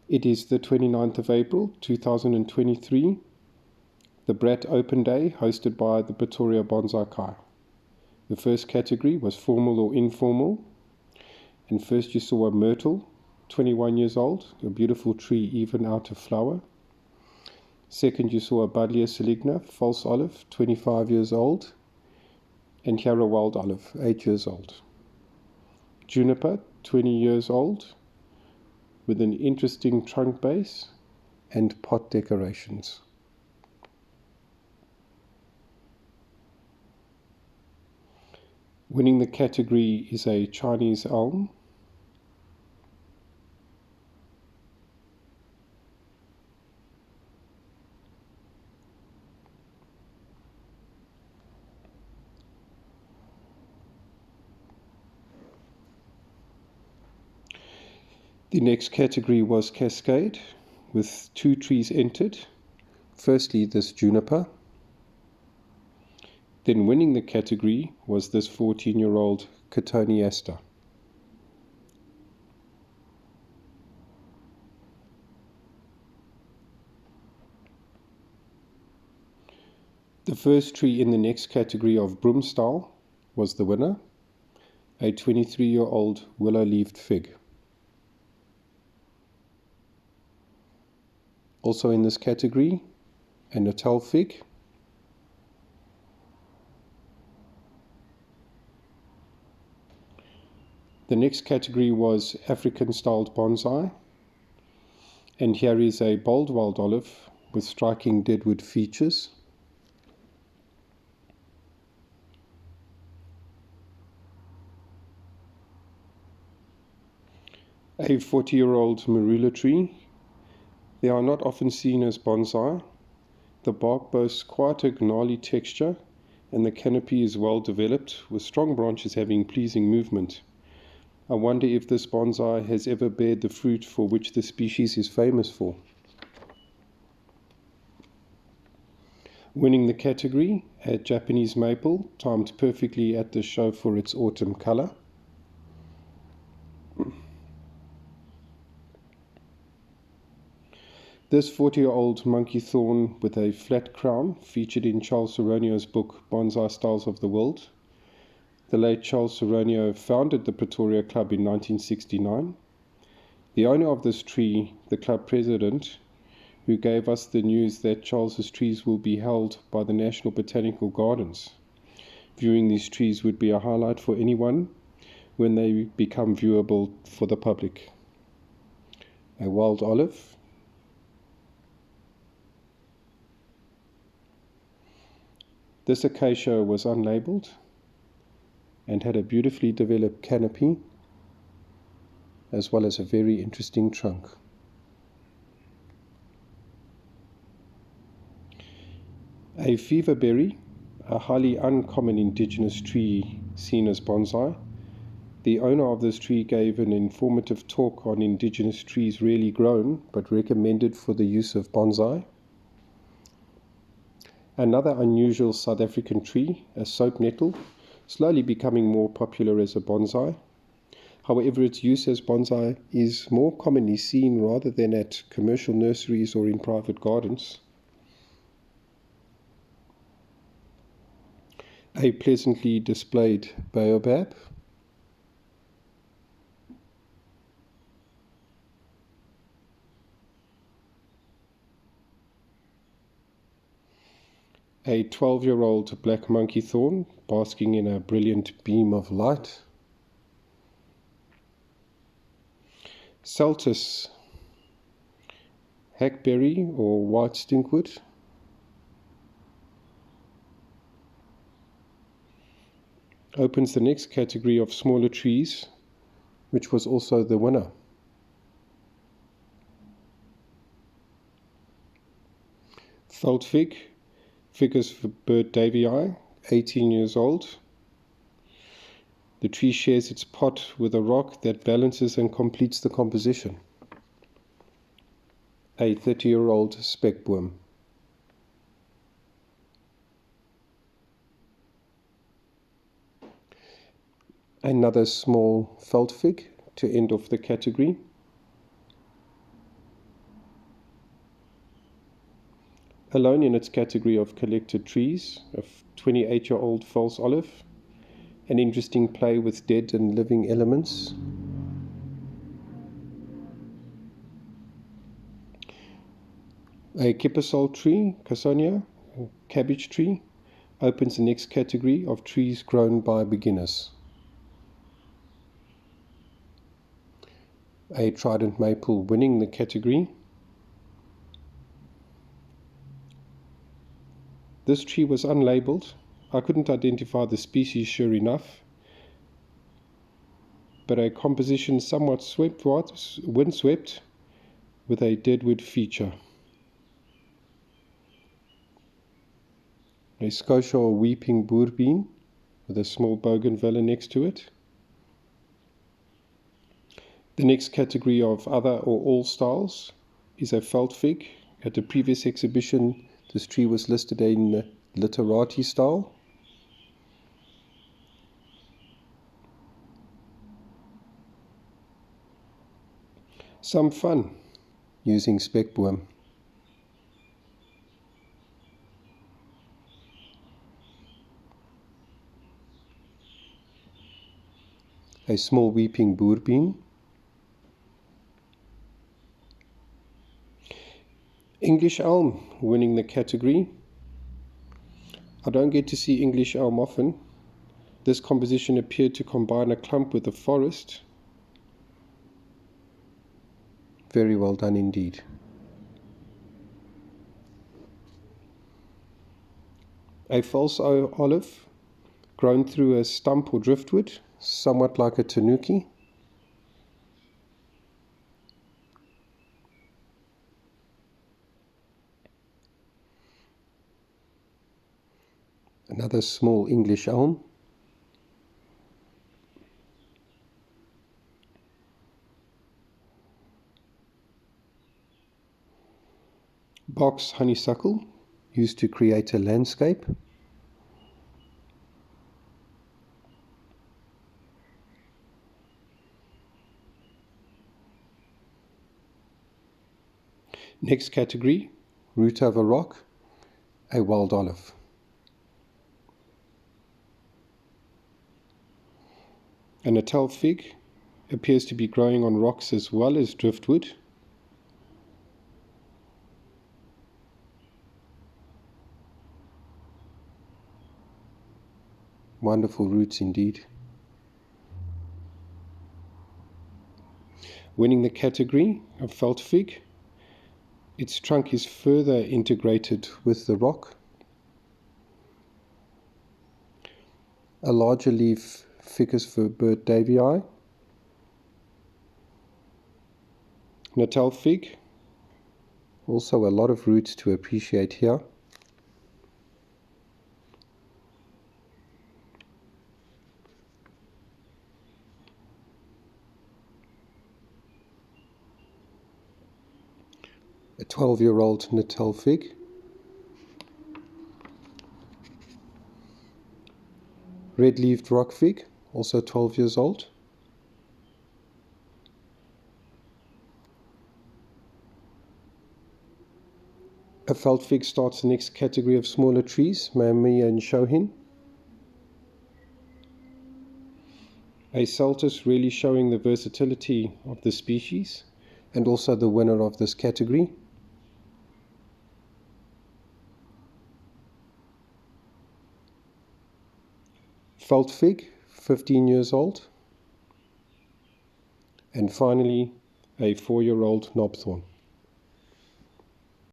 It is the 29th of April 2023, the BRAT Open Day hosted by the Pretoria Bonsai Kai. The first category was formal or informal, and first you saw a myrtle, 21 years old, a beautiful tree even out of flower. Second you saw a Buddleia saligna, false olive, 25 years old, and Yarra wild olive, 8 years old. Juniper, 20 years old, with an interesting trunk base and pot decorations. Winning the category is a Chinese elm. The next category was Cascade, with 2 trees entered. Firstly, this juniper. Then winning the category was this 14-year-old Cotoneaster. The first tree in the next category of Broom Style was the winner, a 23-year-old willow-leaved fig. Also in this category, a Natal fig. The next category was African-styled bonsai, and here is a bold wild olive with striking deadwood features. A 40-year-old marula tree. They are not often seen as bonsai. The bark boasts quite a gnarly texture, and the canopy is well developed, with strong branches having pleasing movement. I wonder if this bonsai has ever bared the fruit for which the species is famous for. Winning the category, a Japanese maple, timed perfectly at the show for its autumn color. This 40-year-old monkey thorn with a flat crown featured in Charles Ceronio's book Bonsai Styles of the World. The late Charles Ceronio founded the Pretoria Club in 1969. The owner of this tree, the club president, who gave us the news that Charles's trees will be held by the National Botanical Gardens. Viewing these trees would be a highlight for anyone when they become viewable for the public. A wild olive. This acacia was unlabeled and had a beautifully developed canopy as well as a very interesting trunk. A feverberry, a highly uncommon indigenous tree seen as bonsai. The owner of this tree gave an informative talk on indigenous trees rarely grown but recommended for the use of bonsai. Another unusual South African tree, a soap nettle, slowly becoming more popular as a bonsai. However, its use as bonsai is more commonly seen rather than at commercial nurseries or in private gardens. A pleasantly displayed Baobab. A 12-year-old black monkey thorn basking in a brilliant beam of light. Celtis, hackberry or white stinkwood. Opens the next category of smaller trees, which was also the winner. Veld fig, Ficus bird davii, 18 years old. The tree shares its pot with a rock that balances and completes the composition. A 30-year-old speckboom. Another small veld fig to end off the category. alone in its category of collected trees, a 28-year-old false olive, an interesting play with dead and living elements. A kippersol tree, Cassonia, or cabbage tree, opens the next category of trees grown by beginners. A trident maple winning the category. This tree was unlabeled. I couldn't identify the species sure enough, but a composition somewhat windswept with a deadwood feature. A Scotia or weeping boerbean with a small bougainvillea next to it. The next category of other or all styles is a felt fig. At the previous exhibition, this tree was listed in the literati style. Some fun using spekboom. A small weeping boerbean. English elm winning the category. I don't get to see English elm often. This composition appeared to combine a clump with a forest. Very well done indeed. A false olive grown through a stump or driftwood, somewhat like a tanuki. Another small English elm. Box honeysuckle, used to create a landscape. Next category, root over rock, a wild olive. A Natal fig appears to be growing on rocks as well as driftwood. Wonderful roots indeed. Winning the category of felt fig, its trunk is further integrated with the rock. A larger leaf, Ficus for bird davii. Natal fig, also a lot of roots to appreciate here. A 12-year-old Natal fig. Red-leaved rock fig, also 12 years old. A felt fig starts the next category of smaller trees, Mame and Shohin. A Celtus really showing the versatility of the species and also the winner of this category. Felt fig, 15 years old. And finally, a 4-year-old knob thorn.